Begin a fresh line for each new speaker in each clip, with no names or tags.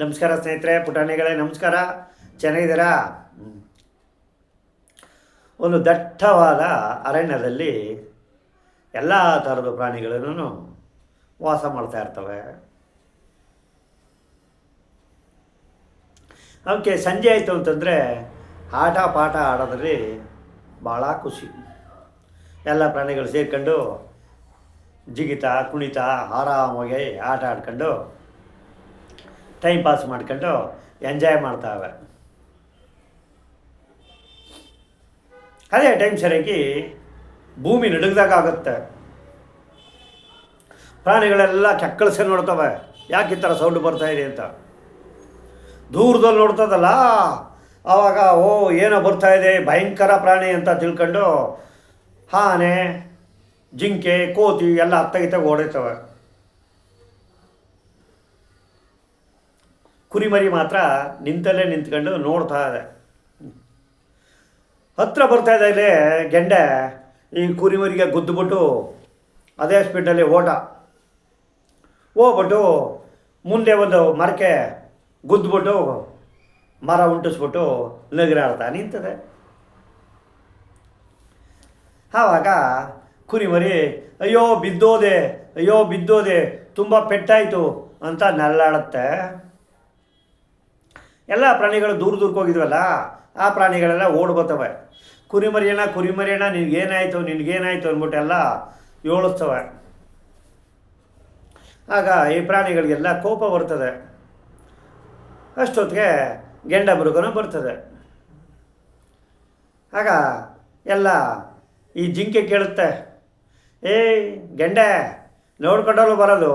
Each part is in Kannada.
ನಮಸ್ಕಾರ ಸ್ನೇಹಿತರೆ, ಪುಟಾಣಿಗಳೇ ನಮಸ್ಕಾರ. ಚೆನ್ನಾಗಿದ್ದೀರಾ? ಒಂದು ದಟ್ಟವಾದ ಅರಣ್ಯದಲ್ಲಿ ಎಲ್ಲ ಥರದ ಪ್ರಾಣಿಗಳನ್ನು ವಾಸ ಮಾಡ್ತಾ ಇರ್ತವೆ. ಅವಕ್ಕೆ ಸಂಜೆ ಆಯಿತು ಅಂತಂದರೆ ಆಟ ಪಾಠ ಆಡೋದ್ರಲ್ಲಿ ಭಾಳ ಖುಷಿ. ಎಲ್ಲ ಪ್ರಾಣಿಗಳು ಸೇರಿಕೊಂಡು ಜಿಗಿತಾ ಕುಣಿತಾ ಆರಾಮಾಗಿ ಆಟ ಆಡ್ಕೊಂಡು ಟೈಮ್ ಪಾಸ್ ಮಾಡ್ಕೊಂಡು ಎಂಜಾಯ್ ಮಾಡ್ತಾವೆ. ಅದೇ ಟೈಮ್ ಸರಿಯಾಗಿ ಭೂಮಿ ನಡುಗ್ದಾಗುತ್ತೆ. ಪ್ರಾಣಿಗಳೆಲ್ಲ ಕೆಕ್ಕಳಿಸಿ ನೋಡ್ತವೆ, ಯಾಕೆ ಈ ಥರ ಸೌಂಡ್ ಬರ್ತಾಯಿದೆ ಅಂತ. ದೂರದಲ್ಲಿ ನೋಡ್ತದಲ್ಲ, ಆವಾಗ ಏನೋ ಬರ್ತಾಯಿದೆ, ಭಯಂಕರ ಪ್ರಾಣಿ ಅಂತ ತಿಳ್ಕೊಂಡು ಆನೆ, ಜಿಂಕೆ, ಕೋತಿ ಎಲ್ಲ ಅತ್ತಗಿತ್ತಾಗ ಓಡಿರ್ತವೆ. ಕುರಿಮರಿ ಮಾತ್ರ ನಿಂತಲ್ಲೇ ನಿಂತ್ಕೊಂಡು ನೋಡ್ತಾ ಇದೆ. ಹತ್ತಿರ ಬರ್ತಾ ಇದ್ದಾಗಲೇ ಗೆಂಡೆ ಈ ಕುರಿಮರಿಗೆ ಗುದ್ದುಬಿಟ್ಟು ಅದೇ ಸ್ಪೀಡಲ್ಲಿ ಹೋಗ್ಬಿಟ್ಟು ಮುಂದೆ ಒಂದು ಮರಕ್ಕೆ ಗುದ್ದುಬಿಟ್ಟು ಮರ ಉಂಟಿಸ್ಬಿಟ್ಟು ನಗರಾಡ್ತಾ ನಿಂತದೆ. ಆವಾಗ ಕುರಿಮರಿ ಅಯ್ಯೋ ಬಿದ್ದೋದೆ ತುಂಬ ಪೆಟ್ಟಾಯಿತು ಅಂತ ನರಳಾಡುತ್ತೆ. ಎಲ್ಲ ಪ್ರಾಣಿಗಳು ದೂರಕ್ಕೆ ಹೋಗಿದ್ವಲ್ಲ, ಆ ಪ್ರಾಣಿಗಳೆಲ್ಲ ಓಡ್ಬೋತವೆ. ಕುರಿಮರಿಯಣ್ಣ ನಿನಗೇನಾಯಿತು ಅಂದ್ಬಿಟ್ಟೆಲ್ಲ ಏಳಿಸ್ತವೆ. ಆಗ ಈ ಪ್ರಾಣಿಗಳಿಗೆಲ್ಲ ಕೋಪ ಬರ್ತದೆ. ಅಷ್ಟೊತ್ತಿಗೆ ಗೆಂಡ ಮೃಗನೂ ಬರ್ತದೆ. ಆಗ ಎಲ್ಲ ಈ ಜಿಂಕೆ ಕೇಳುತ್ತೆ, ಗೆಂಡೆ ನೋಡ್ಕೊಂಡಲ್ಲೂ ಬರೋದು,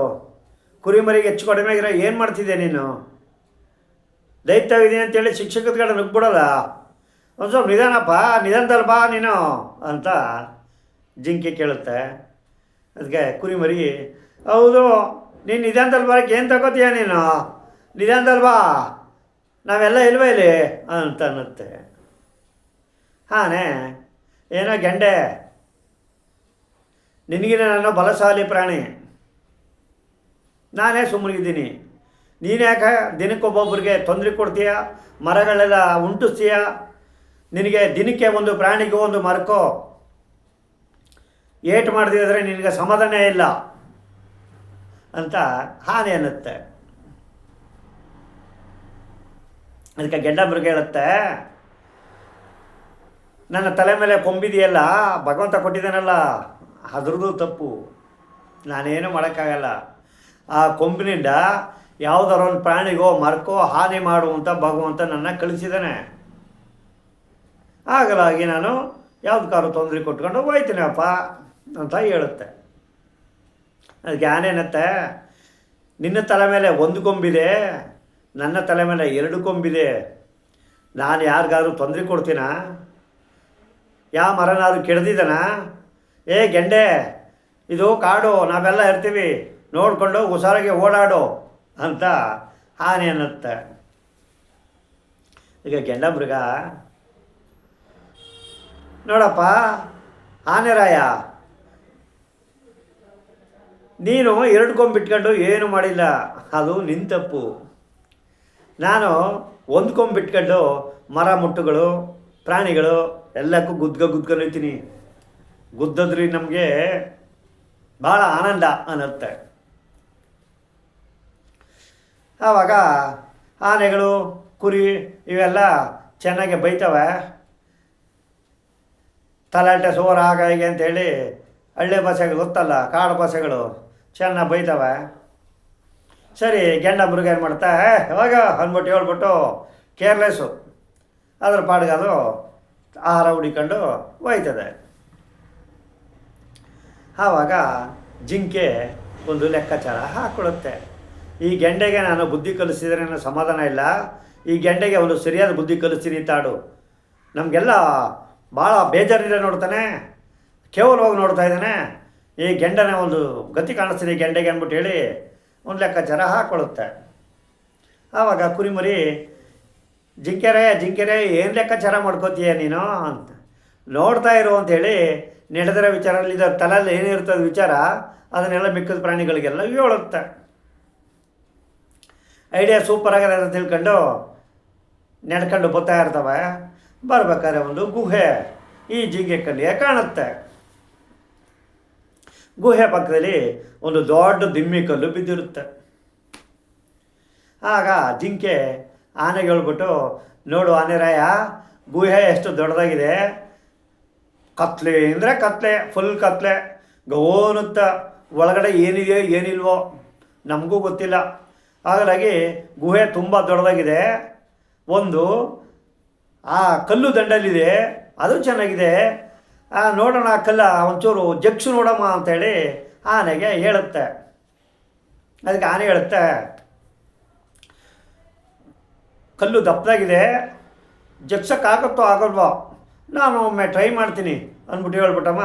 ಕುರಿಮರಿಗೆ ಹೆಚ್ಚು ಕಡಿಮೆ ಆಗಿರೋ ಏನು ಮಾಡ್ತಿದ್ದೆ ನೀನು? ದೈತ್ಯವಿದ್ದೀನಿ ಅಂತೇಳಿ ಶಿಕ್ಷಕದ ಕಡೆ ನುಗ್ಬಿಡೋಲ್ಲ, ಒಂದು ಸ್ವಲ್ಪ ನಿಧಾನದಲ್ಲಿ ಬಾ ನೀನು ಅಂತ ಜಿಂಕೆ ಕೇಳುತ್ತೆ. ಅದಕ್ಕೆ ಕುರಿಮರಿ, ಹೌದು, ನೀನು ನಿಧಾನದಲ್ಲಿ ಬರೋಕ್ಕೆ ಏನು ತಗೋತೀಯ ನೀನು? ನಿಧಾನದಲ್ಲಿ ಬಾ, ನಾವೆಲ್ಲ ಇಲ್ವೇ ಇಲ್ಲಿ ಅಂತ ಅನ್ನುತ್ತೆ. ಏನೋ ಗೆಂಡೆ, ನಿನಗಿನ ನಾನು ಬಲಶಾಲಿ ಪ್ರಾಣಿ, ನಾನೇ ಸುಮ್ಮನಿದ್ದೀನಿ. ನೀನ್ಯಾಕೆ ದಿನಕ್ಕೊಬ್ಬೊಬ್ಬರಿಗೆ ತೊಂದರೆ ಕೊಡ್ತೀಯ, ಮರಗಳೆಲ್ಲ ಉಂಟಿಸ್ತೀಯ? ನಿನಗೆ ದಿನಕ್ಕೆ ಒಂದು ಪ್ರಾಣಿಗೂ ಒಂದು ಮರಕ್ಕೋ ಏಟು ಮಾಡ್ದಿದ್ರೆ ನಿನಗೆ ಸಮಾಧಾನ ಇಲ್ಲ ಅಂತ ಆನೆ ಅನ್ನುತ್ತೆ. ಅದಕ್ಕೆ ಗೆಂಡ ಮೃಗ ಹೇಳುತ್ತೆ, ನನ್ನ ತಲೆ ಮೇಲೆ ಕೊಂಬಿದೆಯಲ್ಲ, ಭಗವಂತ ಕೊಟ್ಟಿದ್ದಾನಲ್ಲ, ಅದ್ರದ್ದು ತಪ್ಪು, ನಾನೇನು ಮಾಡೋಕ್ಕಾಗಲ್ಲ. ಆ ಕೊಂಬಿನಿಂದ ಯಾವುದಾರ ಒಂದು ಪ್ರಾಣಿಗೋ ಮರಕ್ಕೋ ಹಾನಿ ಮಾಡುವಂಥ ಭಗವಂತ ನನ್ನ ಕಳಿಸಿದ್ದಾನೆ. ಹಾಗಾಗಿ ನಾನು ಯಾವುದಕ್ಕಾದ್ರೂ ತೊಂದರೆ ಕೊಟ್ಕೊಂಡು ಹೋಯ್ತೀನಪ್ಪ ಅಂತ ಹೇಳುತ್ತೆ. ಅದಕ್ಕೆ ಆನೇನತ್ತೆ, ನಿನ್ನ ತಲೆ ಮೇಲೆ ಒಂದು ಕೊಂಬಿದೆ, ನನ್ನ ತಲೆ ಮೇಲೆ 2 ಕೊಂಬಿದೆ, ನಾನು ಯಾರಿಗಾದ್ರೂ ತೊಂದರೆ ಕೊಡ್ತೀನ? ಯಾವ ಮರನಾದ್ರು ಕೆಡ್ದಿದ್ದಾನ? ಗೆಂಡೆ, ಇದು ಕಾಡು, ನಾವೆಲ್ಲ ಇರ್ತೀವಿ, ನೋಡಿಕೊಂಡು ಹುಷಾರಾಗಿ ಓಡಾಡು ಅಂತ ಆನೆ ಅನ್ನುತ್ತೆ. ಈಗ ಗೆಂಡ ಮೃಗ, ನೋಡಪ್ಪ ಆನೆರಾಯ, ನೀನು 2 ಕೊಂಬು ಬಿಟ್ಕೊಂಡು ಏನು ಮಾಡಿಲ್ಲ, ಅದು ನಿನ್ನ ತಪ್ಪು. ನಾನು 1 ಕೊಂಬು ಬಿಟ್ಕೊಂಡು ಮರ ಮುಟ್ಟುಗಳು ಪ್ರಾಣಿಗಳು ಎಲ್ಲಕ್ಕೂ ಗುದ್ಕೊಂಡಿರ್ತೀನಿ. ಗುದ್ದದ್ರಿ ನಮಗೆ ಭಾಳ ಆನಂದ ಅನ್ನತ್ತೆ. ಆವಾಗ ಆನೆಗಳು ಕುರಿ ಇವೆಲ್ಲ ಚೆನ್ನಾಗಿ ಬೈತವೆ. ತಲಾಟೆ ಸೋರ ಹೀಗೆ ಅಂತೇಳಿ ಹಳ್ಳಿ ಭಾಷೆಗಳು ಗೊತ್ತಲ್ಲ, ಕಾಡು ಭಾಷೆಗಳು ಚೆನ್ನಾಗಿ ಬೈತವೆ. ಸರಿ, ಗೆಂಡ ಮೃಗ ಏನು ಮಾಡ್ತಾ ಯಾವಾಗ ಅಂದ್ಬಿಟ್ಟು ಹೇಳ್ಬಿಟ್ಟು ಕೇರ್ಲೆಸ್ಸು ಅದ್ರ ಪಾಡಿಗೆ ಅದು ಆಹಾರ ಹುಡಿಕೊಂಡು ಹೋಯ್ತದೆ. ಆವಾಗ ಜಿಂಕೆ ಒಂದು ಲೆಕ್ಕಾಚಾರ ಹಾಕ್ಕೊಳುತ್ತೆ. ಈ ಗೆಂಡೆಗೆ ನಾನು ಬುದ್ಧಿ ಕಲಿಸಿದ್ರೆ ನನಗೆ ಸಮಾಧಾನ ಇಲ್ಲ, ಈ ಗೆಂಡೆಗೆ ಒಂದು ಸರಿಯಾದ ಬುದ್ಧಿ ಕಲಿಸ್ತೀನಿ ತಾಡು. ನಮಗೆಲ್ಲ ಭಾಳ ಬೇಜಾರಿಲ್ಲ ನೋಡ್ತಾನೆ, ಕೇವಲವಾಗಿ ನೋಡ್ತಾ ಇದ್ದಾನೆ, ಈ ಗೆಂಡನ ಒಂದು ಗತಿ ಕಾಣಿಸ್ತೀನಿ ಗೆಂಡೆಗೆ ಅಂದ್ಬಿಟ್ಟು ಹೇಳಿ ಒಂದು ಲೆಕ್ಕಾಚಾರ ಹಾಕ್ಕೊಳ್ಳುತ್ತೆ. ಆವಾಗ ಕುರಿಮರಿ, ಜಿಂಕೆರೆ ಏನು ಲೆಕ್ಕಾಚಾರ ಮಾಡ್ಕೋತೀಯ ನೀನು ಅಂತ ನೋಡ್ತಾ ಇರು ಅಂಥೇಳಿ ನಡೆದಿರೋ ವಿಚಾರದಲ್ಲಿ ಇದರ ತಲೆಯಲ್ಲಿ ಏನಿರ್ತದೆ ವಿಚಾರ ಅದನ್ನೆಲ್ಲ ಮಿಕ್ಕಿದ ಪ್ರಾಣಿಗಳಿಗೆಲ್ಲ ಹೇಳುತ್ತೆ. ಐಡಿಯಾ ಸೂಪರ್ ಆಗಿದೆ ಅಂತ ತಿಳ್ಕೊಂಡು ನಡ್ಕೊಂಡು ಬರ್ತಾ ಇರ್ತವೆ. ಬರ್ಬೇಕಾದ್ರೆ ಒಂದು ಗುಹೆ ಈ ಜಿಂಕೆ ಕಣ್ಣಿಗೆ ಕಾಣುತ್ತೆ. ಗುಹೆ ಪಕ್ಕದಲ್ಲಿ ಒಂದು ದೊಡ್ಡ ದಿಮ್ಮಿ ಕಲ್ಲು ಬಿದ್ದಿರುತ್ತೆ. ಆಗ ಜಿಂಕೆ ಆನೆಗೆ ಹೇಳ್ಬಿಟ್ಟು, ನೋಡು ಆನೆರಾಯ, ಗುಹೆ ಎಷ್ಟು ದೊಡ್ಡದಾಗಿದೆ, ಕತ್ಲೆ ಅಂದರೆ ಕತ್ಲೆ, ಫುಲ್ ಕತ್ಲೆ, ಗೌನುತ್ತ ಒಳಗಡೆ ಏನಿದೆಯೋ ಏನಿಲ್ವೋ ನಮಗೂ ಗೊತ್ತಿಲ್ಲ. ಹಾಗಾಗಿ ಗುಹೆ ತುಂಬ ದೊಡ್ಡದಾಗಿದೆ. ಒಂದು ಆ ಕಲ್ಲು ದಂಡಲ್ಲಿದೆ, ಅದು ಚೆನ್ನಾಗಿದೆ, ನೋಡೋಣ ಆ ಕಲ್ಲ ಒಂಚೂರು ಜಗ್ಸು ನೋಡಮ್ಮ ಅಂಥೇಳಿ ಆನೆಗೆ ಹೇಳುತ್ತೆ. ಅದಕ್ಕೆ ಆನೆ ಹೇಳುತ್ತೆ, ಕಲ್ಲು ದಪ್ಪದಾಗಿದೆ, ಜಗ್ಸೋಕ್ಕಾಗತ್ತೋ ಆಗಲ್ವೋ, ನಾನು ಒಮ್ಮೆ ಟ್ರೈ ಮಾಡ್ತೀನಿ ಅಂದ್ಬಿಟ್ಟು ಹೇಳ್ಬಿಟ್ಟಮ್ಮ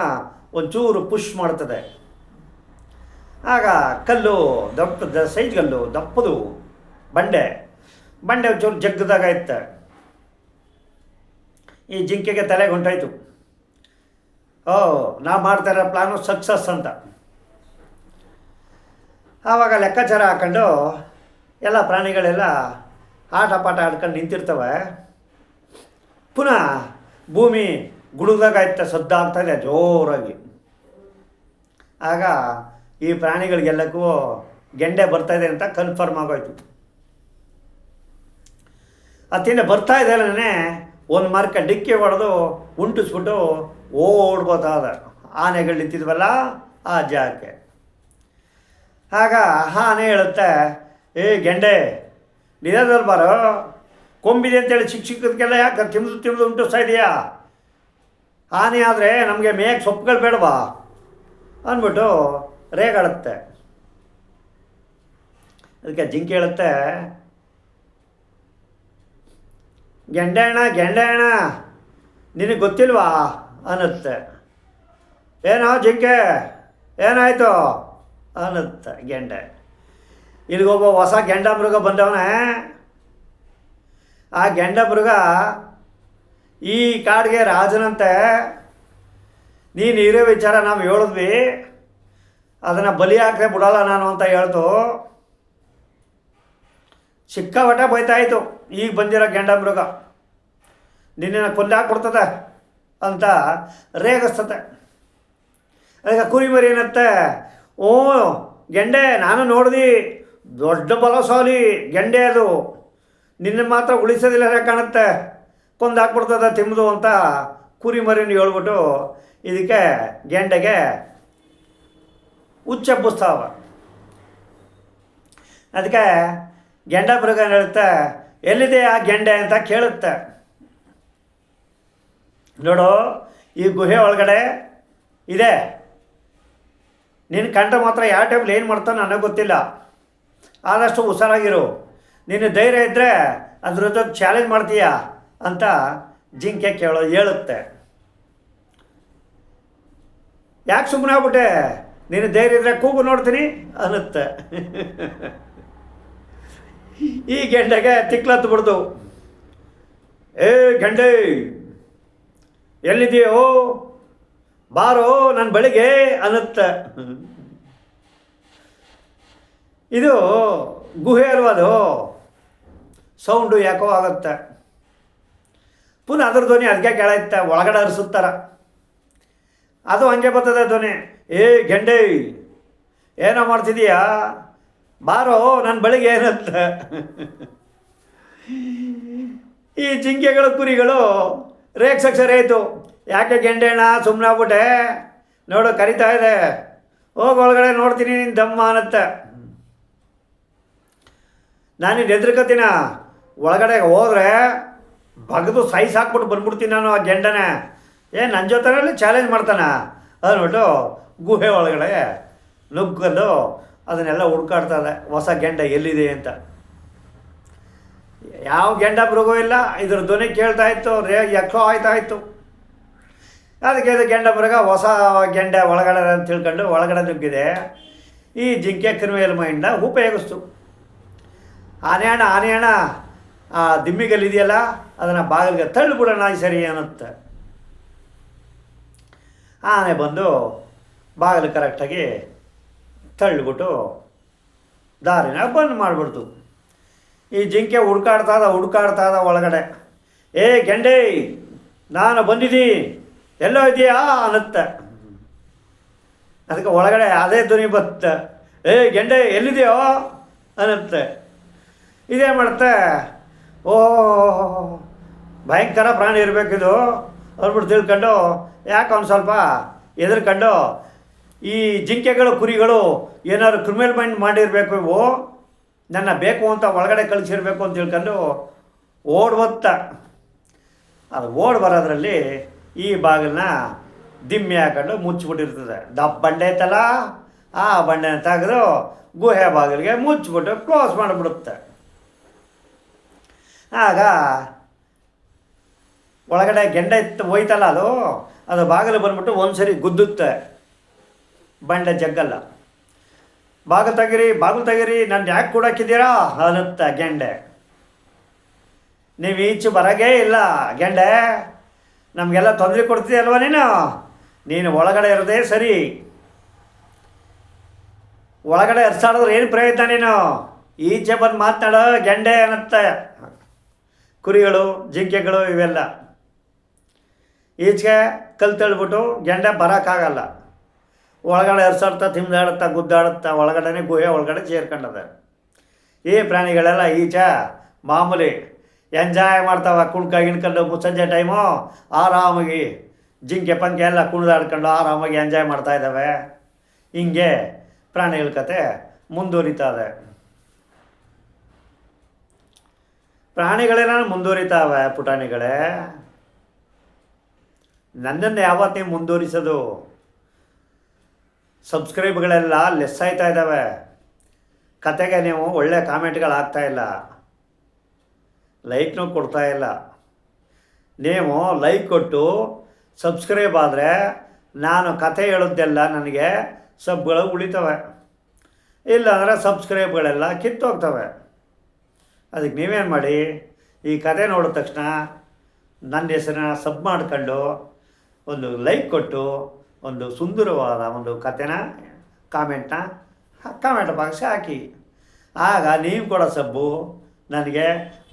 ಒಂಚೂರು ಪುಷ್ ಮಾಡ್ತದೆ. ಆಗ ಕಲ್ಲು ದಪ್ಪದ ಸೈಜ್ ಕಲ್ಲು, ದಪ್ಪದು ಬಂಡೆ ಒಂಚೂರು ಜಗ್ಗದಾಗ ಇತ್ತು. ಈ ಜಿಂಕೆಗೆ ತಲೆಗೆ ಹೊಂಟಾಯ್ತು, ನಾವು ಮಾಡ್ತಾಯಿರೋ ಪ್ಲಾನು ಸಕ್ಸಸ್ ಅಂತ. ಆವಾಗ ಲೆಕ್ಕಾಚಾರ ಹಾಕೊಂಡು ಎಲ್ಲ ಪ್ರಾಣಿಗಳೆಲ್ಲ ಆಟ ಪಾಠ ಆಡ್ಕೊಂಡು ನಿಂತಿರ್ತವೆ. ಪುನಃ ಭೂಮಿ ಗುಡುಗ್ದಾಗಾಯ್ತ, ಸದ್ದ ಆಗ್ತಾಯಿದೆ ಜೋರಾಗಿ. ಆಗ ಈ ಪ್ರಾಣಿಗಳಿಗೆಲ್ಲಕ್ಕೂ ಗೆಂಡೆ ಬರ್ತಾಯಿದೆ ಅಂತ ಕನ್ಫರ್ಮ್ ಆಗೋಯ್ತು. ಅತ್ತಿಂದ ಬರ್ತಾ ಇದ್ದಾನೆ ಒಂದು ಮಾರ್ಕ ಡಿಕ್ಕಿ ಹೊಡೆದು ಉಂಟಿಸ್ಬಿಟ್ಟು ಓಡ್ಬೋದಾದ ಆನೆಗಳು ನಿಂತಿದ್ವಲ್ಲ ಆ ಜಾಗಕ್ಕೆ. ಆಗ ಆನೆ ಹೇಳುತ್ತೆ, ಏ ಗೆಂಡೆ, ನಿಧಾನದಲ್ಲಿ ಬಾರೋ, ಕೊಂಬಿದೆ ಅಂತೇಳಿ ಚಿಕ್ಕದಕ್ಕೆಲ್ಲ ಯಾಕೆ ತಿಂದು ಉಂಟಿಸ್ತಾ ಇದೆಯಾ? ಆನೆ ಆದರೆ ನಮಗೆ ಮೇಯಕ್ಕೆ ಸೊಪ್ಪುಗಳು ಬೇಡವಾ ಅಂದ್ಬಿಟ್ಟು ರೇಗಾಡುತ್ತೆ. ಅದಕ್ಕೆ ಜಿಂಕೆ ಹೇಳುತ್ತೆ, ಗೆಂಡೆ ಅಣ್ಣ ನಿನಗೆ ಗೊತ್ತಿಲ್ವಾ ಅನ್ನುತ್ತೆ. ಏನೋ ಜಿಂಕೆ, ಏನಾಯಿತು ಅನ್ನುತ್ತೆ ಗೆಂಡೆ. ಇಲ್ಲಿಗೊಬ್ಬ ಹೊಸ ಗೆಂಡ ಮೃಗ ಬಂದವನೇ. ಆ ಗೆಂಡ ಮೃಗ ಈ ಕಾಡಿಗೆ ರಾಜನಂತೆ. ನೀನು ಇರೋ ವಿಚಾರ ನಾವು ಹೇಳಿದ್ವಿ, ಅದನ್ನು ಬಲಿ ಹಾಕದೆ ಬಿಡೋಲ್ಲ ನಾನು ಅಂತ ಹೇಳ್ತು. ಸಿಕ್ಕಾಪಟ್ಟೆ ಬೈತಾಯಿತು ಈಗ ಬಂದಿರೋ ಗೆಂಡ ಮೃಗ, ನಿನ್ನನ್ನು ಕೊಂದಾಕ್ಬಿಡ್ತದೆ ಅಂತ ರೇಗಿಸ್ತತೆ. ಅದಕ್ಕೆ ಕುರಿಮರಿ ಏನತ್ತೆ, ಓ ಗೆಂಡೆ, ನಾನು ನೋಡಿದೆ, ದೊಡ್ಡ ಬಲಶಾಲಿ ಗೆಂಡೆ, ಅದು ನಿನ್ನ ಮಾತ್ರ ಉಳಿಸೋದಿಲ್ಲ ಕಾಣುತ್ತೆ, ಕೊಂದಾಕ್ಬಿಡ್ತದೆ ತಿಂಬುದು ಅಂತ ಕುರಿಮರಿನ ಹೇಳ್ಬಿಟ್ಟು ಇದಕ್ಕೆ ಗೆಂಡೆಗೆ ಹುಚ್ಚೆಬ್ಬಿಸ್ತಾವ. ಅದಕ್ಕೆ ಗೆಂಡ ಮೃಗ ಹೇಳುತ್ತೆ, ಎಲ್ಲಿದೆ ಆ ಗೆಂಡೆ ಅಂತ ಕೇಳುತ್ತೆ. ನೋಡು, ಈ ಗುಹೆ ಒಳಗಡೆ ಇದೆ, ನಿನ್ನ ಕಂಡ ಮಾತ್ರ ಯಾವ ಟೈಮ್ಲಿ ಏನು ಮಾಡ್ತಾನೆ ನನಗೆ ಗೊತ್ತಿಲ್ಲ, ಆದಷ್ಟು ಹುಷಾರಾಗಿರು, ನಿನ್ನ ಧೈರ್ಯ ಇದ್ದರೆ ಅದ್ರ ಜೊತೆ ಚಾಲೆಂಜ್ ಮಾಡ್ತೀಯ ಅಂತ ಜಿಂಕೆ ಹೇಳುತ್ತೆ. ಯಾಕೆ ಸುಮ್ಮನೆ ಆಗ್ಬಿಟ್ಟೆ, ನಿನ್ನ ಧೈರ್ಯ ಇದ್ದರೆ ಕೂಗು ನೋಡ್ತೀನಿ ಅನ್ನುತ್ತೆ. ಈ ಗೆಂಡೆಗೆ ತಿಕ್ಲತ್ತು ಬಿಡ್ದು, ಏ ಗೆಂಡೆ, ಎಲ್ಲಿದೆಯೋ ಬಾರೋ ನನ್ನ ಬಳಿಗೆ ಅನ್ನುತ್ತೆ. ಇದು ಗುಹೆ ಅಲ್ವದು, ಸೌಂಡು ಯಾಕೋ ಆಗುತ್ತೆ. ಪುನಃ ಅದ್ರ ಧ್ವನಿ ಅದಕ್ಕೆ ಕೇಳತ್ತೆ, ಒಳಗಡೆ ಹರಿಸುತ್ತಾರ. ಅದು ಹಂಗೆ ಬರ್ತದೆ ಧ್ವನಿ, ಏ ಗೆಂಡೆ ಏನೋ ಮಾಡ್ತಿದೀಯಾ, ಬಾರೋ ನನ್ನ ಬಳಿಗೆ ಏನಂತೆ. ಈ ಜಿಂಕೆಗಳು ಕುರಿಗಳು ರೇಗ್ಸಕ್ಕೆ ಸರಿ ಆಯಿತು. ಯಾಕೆ ಗೆಂಡೆಣ್ಣ ಸುಮ್ಮನೆ ಆಗ್ಬಿಟ್ಟೆ, ನೋಡು ಕರಿತಾ ಇದೆ, ಹೋಗಿ ಒಳಗಡೆ ನೋಡ್ತೀನಿ ನಿನ್ನ ದಮ್ಮ ಅನ್ನತ್ತೆ. ನಾನಿನ್ನು ಹೆದ್ರಕತ್ತೀನ, ಒಳಗಡೆ ಹೋದರೆ ಬಗ್ದು ಸೈಸ್ ಹಾಕ್ಬಿಟ್ಟು ಬಂದ್ಬಿಡ್ತೀನಿ ನಾನು ಆ ಗೆಂಡನೇ, ನನ್ನ ಜೊತೆಯಲ್ಲಿ ಚಾಲೆಂಜ್ ಮಾಡ್ತಾನೆ ಅಂದ್ಬಿಟ್ಟು ಗುಹೆ ಒಳಗಡೆ ನುಗ್ಗಲು ಅದನ್ನೆಲ್ಲ ಹುಡ್ಕಾಡ್ತದೆ, ಹೊಸ ಗೆಂಡ ಎಲ್ಲಿದೆ ಅಂತ. ಯಾವ ಗೆಂಡ ಮೃಗವೂ ಇಲ್ಲ, ಇದ್ರ ಧ್ವನಿ ಕೇಳ್ತಾ ಇತ್ತು, ಎಕ್ಕೋ ಆಯ್ತಾ ಇತ್ತು. ಅದಕ್ಕೆ ಇದು ಗೆಂಡ ಮೃಗ ಹೊಸ ಗೆಂಡ ಒಳಗಡೆ ಅಂತ ತಿಳ್ಕೊಂಡು ಒಳಗಡೆ ನುಗ್ಗಿದೆ. ಈ ಜಿಂಕೆ ಕ್ರಿಮಿನಲ್ ಮೈಂಡ ಉಪಯೋಗಿಸ್ತು. ಆನೆ ಅಣ್ಣ ಆ ದಿಮ್ಮಿಗಲ್ಲಿದೆಯಲ್ಲ ಅದನ್ನು ಬಾಗಿಲಿಗೆ ತಳ್ಳಿಬಿಡೋಣ ಸರಿ ಅನ್ನುತ್ತೆ. ಆನೆ ಬಂದು ಬಾಗಿಲು ಕರೆಕ್ಟಾಗಿ ತಳ್ಳಿಬಿಟ್ಟು ದಾರಿನ ಬಂದ್ ಮಾಡಿಬಿಡ್ತು. ಈ ಜಿಂಕೆ ಹುಡ್ಕಾಡ್ತಾ ಇದ್ದ ಒಳಗಡೆ. ಏ ಗೆಂಡೆ, ನಾನು ಬಂದಿದ್ದೀನಿ, ಎಲ್ಲೋ ಇದೆಯಾ ಅನ್ನತ್ತೆ. ಅದಕ್ಕೆ ಒಳಗಡೆ ಅದೇ ಧ್ವನಿ ಬರುತ್ತೆ, ಏ ಗೆಂಡೆ ಎಲ್ಲಿದೆಯೋ ಅನ್ನತ್ತೆ. ಇದೇ ಮಾಡುತ್ತೆ, ಓ ಭಯಂಕರ ಪ್ರಾಣಿ ಇರಬೇಕಿದು ಅಂದ್ಬಿಟ್ಟು ತಿಳ್ಕೊಂಡು, ಯಾಕೆ ಒಂದು ಸ್ವಲ್ಪ ಹೆದರ್ಕೊಂಡು, ಈ ಜಿಂಕೆಗಳು ಕುರಿಗಳು ಏನಾದ್ರು ಕ್ರಿಮಿನಲ್ ಮೈಂಡ್ ಮಾಡಿರಬೇಕು, ಇವು ನನ್ನ ಬೇಕು ಅಂತ ಒಳಗಡೆ ಕಳಿಸಿರ್ಬೇಕು ಅಂತ ತಿಳ್ಕೊಂಡು ಓಡ್ಬತ್ತ. ಅದು ಓಡಿ ಬರೋದ್ರಲ್ಲಿ ಈ ಬಾಗಿಲನ್ನ ದಿಮ್ಮಿ ಹಾಕೊಂಡು ಮುಚ್ಚಿಬಿಟ್ಟಿರ್ತದೆ. ಬಂಡೆ ಐತಲ್ಲ, ಆ ಬಂಡೆನ ತೆಗೆದು ಗುಹೆ ಬಾಗಿಲಿಗೆ ಮುಚ್ಚಿಬಿಟ್ಟು ಕ್ಲೋಸ್ ಮಾಡಿಬಿಡುತ್ತೆ. ಆಗ ಒಳಗಡೆ ಗೆಂಡೆ ಹೋಯ್ತಲ್ಲ, ಅದು ಬಾಗಿಲು ಬಂದ್ಬಿಟ್ಟು ಒಂದು ಸರಿ ಗುದ್ದುತ್ತೆ, ಬಂಡೆ ಜಗ್ಗಲ್ಲ. ಬಾಗಿಲು ತೆಗೀರಿ, ನನ್ನ ಯಾಕೆ ಕೂಡಕ್ಕಿದ್ದೀರಾ ಅನ್ನುತ್ತೆ ಗೆಂಡೆ. ನೀವು ಈಚೆ ಬರೋಗೇ ಇಲ್ಲ ಗೆಂಡೆ, ನಮಗೆಲ್ಲ ತೊಂದರೆ ಕೊಡ್ತೀಯಲ್ವ ನೀನು ಒಳಗಡೆ ಇರೋದೇ ಸರಿ. ಒಳಗಡೆ ಎರ್ಸಾಡಿದ್ರೆ ಏನು ಪ್ರಯತ್ನ, ನೀನು ಈಚೆ ಬಂದು ಮಾತನಾಡೋ ಗೆಂಡೆ ಅನ್ನತ್ತೆ. ಕುರಿಗಳು ಜಿಂಕೆಗಳು ಇವೆಲ್ಲ ಈಚೆಗೆ ಕಲ್ಲು ತಳ್ಬಿಟ್ಟು ಗೆಂಡೆ ಬರೋಕ್ಕಾಗಲ್ಲ. ಒಳಗಡೆ ಎರ್ಸಾಡ್ತಾ ತಿಂದಾಡುತ್ತಾ ಗುದ್ದಾಡುತ್ತಾ ಒಳಗಡೆ ಗುಹೆ ಒಳಗಡೆ ಸೇರ್ಕೊಂಡದೆ. ಈ ಪ್ರಾಣಿಗಳೆಲ್ಲ ಈಚೆ ಮಾಮೂಲಿ ಎಂಜಾಯ್ ಮಾಡ್ತಾವೆ, ಗಿಣ್ಕೊಂಡು ಮುಸ್ಸಂಜೆ ಟೈಮು ಆರಾಮಾಗಿ ಜಿಂಕೆ ಪಂಕೆ ಎಲ್ಲ ಕುಣಿದಾಡ್ಕೊಂಡು ಆರಾಮಾಗಿ ಎಂಜಾಯ್ ಮಾಡ್ತಾ ಇದ್ದಾವೆ. ಹಿಂಗೆ ಪ್ರಾಣಿಗಳ ಕತೆ ಮುಂದುವರಿತಾವೆ. ಪ್ರಾಣಿಗಳೇನ ಮುಂದುವರಿತಾವೆ ಪುಟಾಣಿಗಳೇ. ನನ್ನನ್ನು ಯಾವತ್ತು ನೀವು ಮುಂದುವರಿಸೋದು? ಸಬ್ಸ್ಕ್ರೈಬ್ಗಳೆಲ್ಲ ಲೆಸ್ ಆಯ್ತಾ ಇದ್ದಾವೆ. ಕತೆಗೆ ನೀವು ಒಳ್ಳೆ ಕಾಮೆಂಟ್ಗಳಾಗ್ತಾಯಿಲ್ಲ, ಲೈಕ್ನೂ ಕೊಡ್ತಾಯಿಲ್ಲ. ನೀವು ಲೈಕ್ ಕೊಟ್ಟು ಸಬ್ಸ್ಕ್ರೈಬ್ ಆದರೆ ನಾನು ಕತೆ ಹೇಳೋದೆಲ್ಲ ನನಗೆ ಸಬ್ಗಳು ಉಳಿತವೆ, ಇಲ್ಲಾಂದರೆ ಸಬ್ಸ್ಕ್ರೈಬ್ಗಳೆಲ್ಲ ಕಿತ್ತೋಗ್ತವೆ. ಅದಕ್ಕೆ ನೀವೇನು ಮಾಡಿ, ಈ ಕತೆ ನೋಡಿದ ತಕ್ಷಣ ನನ್ನ ಹೆಸರನ್ನ ಸಬ್ ಮಾಡ್ಕೊಂಡು ಒಂದು ಲೈಕ್ ಕೊಟ್ಟು ಒಂದು ಸುಂದರವಾದ ಒಂದು ಕತೆನ ಕಾಮೆಂಟ್ ಬಾಕ್ಸ್ ಹಾಕಿ. ಆಗ ನೀವು ಕೊಡೋ ಸಬ್ಬು ನನಗೆ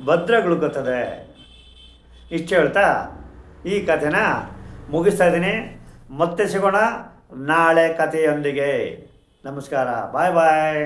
ಭದ್ರಗುಳ್ಕೋತದೆ. ಇಷ್ಟು ಹೇಳ್ತಾ ಈ ಕಥೆನ ಮುಗಿಸ್ತಾ ಇದ್ದೀನಿ. ಮತ್ತೆ ಸಿಗೋಣ ನಾಳೆ ಕಥೆಯೊಂದಿಗೆ. ನಮಸ್ಕಾರ, ಬಾಯ್ ಬಾಯ್.